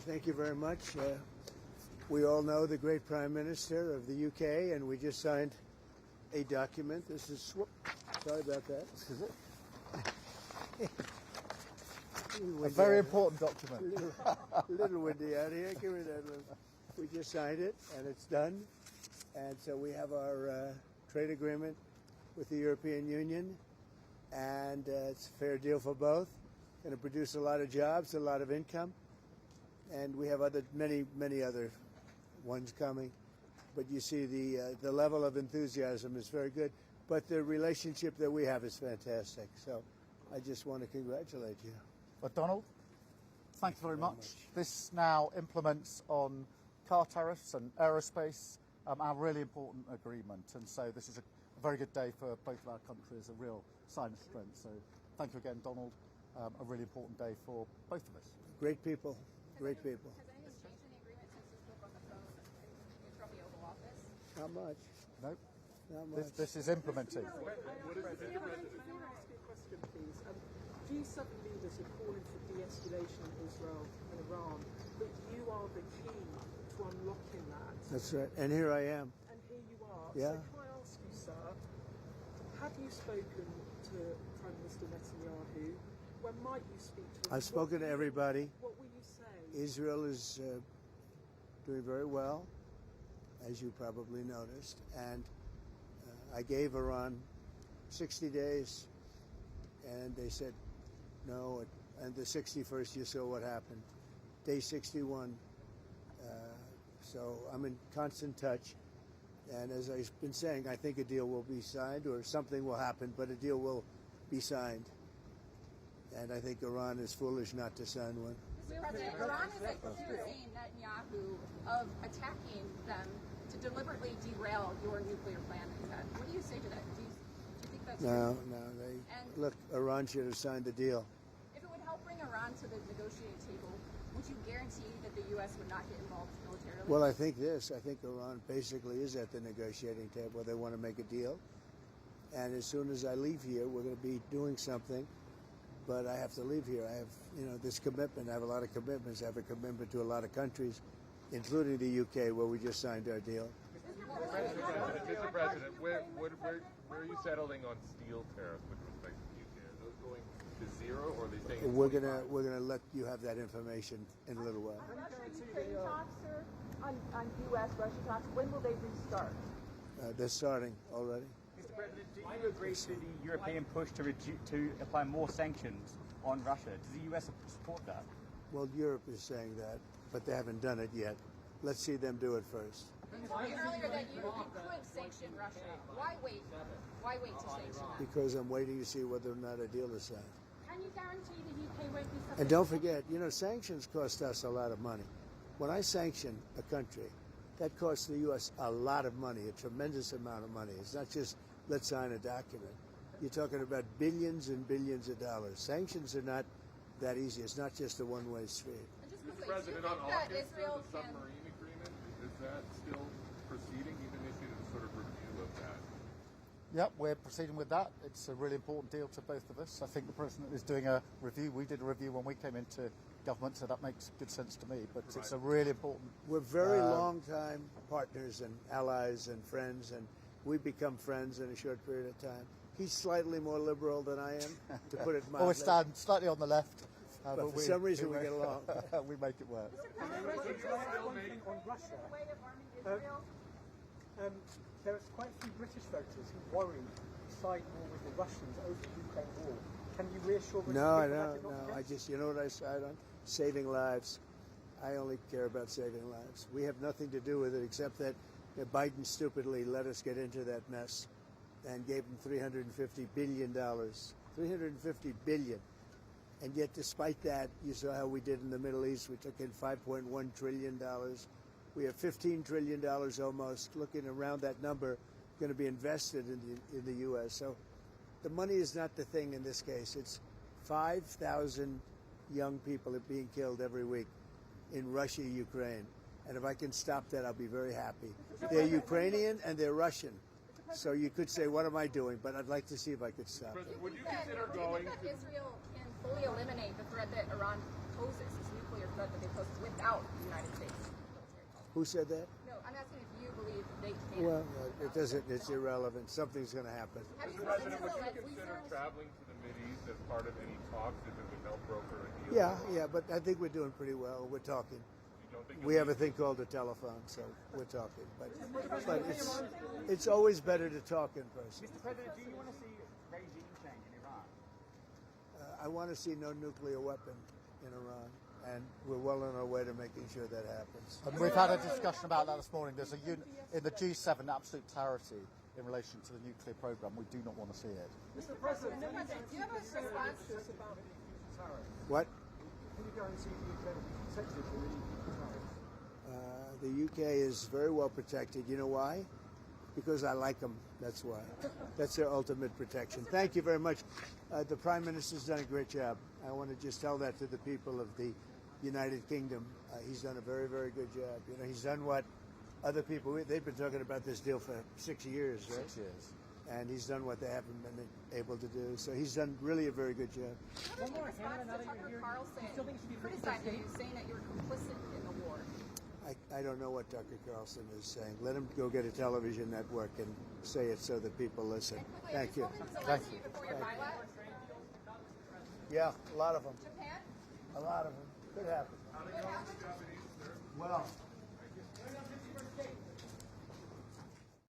Thank you very much. We all know the great Prime Minister of the UK, and we just signed a document. This is, sorry about that. This is it. A very important document. Little windy out here. Give me that one. We just signed it, and it's done. And so we have our trade agreement with the European Union, and it's a fair deal for both. Going to produce a lot of jobs, a lot of income, and we have many other ones coming. But you see the level of enthusiasm is very good. But the relationship that we have is fantastic. So I just want to congratulate you. Well, Donald, thank you very much. This now implements on car tariffs and aerospace, our really important agreement. And so this is a very good day for both of our countries, a real sign of strength. So thank you again, Donald. A really important day for both of us. Great people. Great people. Has anything changed in the agreement since you spoke on the phone in Trump the Oval Office? Not much. Nope. Not much. This is implemented. Can I ask you a question, please? G7 leaders are calling for de-escalation in Israel and Iran, but you are the key to unlocking that. That's right. And here I am. And here you are. Yeah. So can I ask you, sir, have you spoken to Prime Minister Netanyahu? When might you speak to him? I've spoken to everybody. What will you say? Israel is doing very well, as you probably noticed. And I gave Iran 60 days, and they said no. And the 61st, you saw what happened. Day 61. So I'm in constant touch. And as I've been saying, I think a deal will be signed, or something will happen, but a deal will be signed. And I think Iran is foolish not to sign one. Mr. President, Iran is accusing Netanyahu of attacking them to deliberately derail your nuclear plan. What do you say to that? Do you think that's No. And Look, Iran should have signed the deal. if it would help bring Iran to the negotiating table, would you guarantee that the U.S. would not get involved militarily? Well, I think Iran basically is at the negotiating table. They want to make a deal. And as soon as I leave here, we're going to be doing something. But I have to leave here. I have, this commitment. I have a lot of commitments. I have a commitment to a lot of countries, including the UK, where we just signed our deal. Mr. President, where are you settling on steel tariffs with respect to the UK? Are those going to zero, or are they staying? We're gonna let you have that information in a little while. Russia-Ukraine talks, sir, on U.S.-Russia talks, when will they restart? They're starting already. Mr. President, do you agree to the European push to apply more sanctions on Russia? Does the US support that? Well, Europe is saying that, but they haven't done it yet. Let's see them do it first. You told me earlier that you could sanction Russia. Why wait? Why wait to sanction them? Because I'm waiting to see whether or not a deal is signed. Can you guarantee the UK won't be subject? And don't forget, sanctions cost us a lot of money. When I sanction a country, that costs the U.S. a lot of money, a tremendous amount of money. It's not just let's sign a document. You're talking about billions and billions of dollars. Sanctions are not that easy. It's not just a one-way street. Mr. President, on August, the submarine agreement, is that still proceeding? You've initiated a sort of review of that. Yep, we're proceeding with that. It's a really important deal to both of us. I think the President is doing a review. We did a review when we came into government, so that makes good sense to me. But it's a really important... We're very long-time partners and allies and friends, and we've become friends in a short period of time. He's slightly more liberal than I am, to put it mildly. Well, we stand slightly on the left. But for some reason we get along. We make it work. On Russia. There's quite a few British voters who worry side more with the Russians over the Ukraine war. Can you reassure them? No, I don't. No, I just, what I side on? Saving lives. I only care about saving lives. We have nothing to do with it except that Biden stupidly let us get into that mess and gave him $350 billion. $350 billion. And yet, despite that, you saw how we did in the Middle East. We took in $5.1 trillion. We have $15 trillion almost, looking around that number, going to be invested in the U.S. So the money is not the thing in this case. It's 5,000 young people are being killed every week in Russia, Ukraine. And if I can stop that, I'll be very happy. They're Ukrainian and they're Russian. So you could say, what am I doing? But I'd like to see if I could stop it. Would you consider going that Israel can fully eliminate the threat that Iran poses, this nuclear threat that they outposts without the United States military help. Who said that? No, I'm asking if you believe they can. Well, it doesn't. It's irrelevant. Something's going to happen. Have you Mr. spoken President, to would the you consider legislators? traveling to the Mideast as part of any talks if it would help broker a deal? Yeah, but I think we're doing pretty well. We're talking. You don't think We have a thing called a telephone, so we're talking. But it's always better to talk in person. Mr. President, do you want to see regime change in Iran? I want to see no nuclear weapon in Iran, and we're well on our way to making sure that happens. And we've had a discussion about that this morning. There's in the G7 absolute clarity in relation to the nuclear program. We do not want to see it. Mr. President, Do you have a response? What? Can you guarantee the UK will be protected from any tariffs? The UK is very well protected. You know why? Because I like them. That's why. That's their ultimate protection. Thank you very much. The Prime Minister's done a great job. I want to just tell that to the people of the United Kingdom. He's done a very, very good job. You know, he's done what other people, they've been talking about this deal for 6 years, right? 6 years. And he's done what they haven't been able to do. So he's done really a very good job. What is your response to Tucker Carlson criticizing you, saying that you're complicit in the war? I don't know what Tucker Carlson is saying. Let him go get a television network and say it so that people listen. Thank you. Thank you. Before your pilot? Yeah, a lot of them. Japan? A lot of them. Could happen. How do you know the Japanese, sir? Well,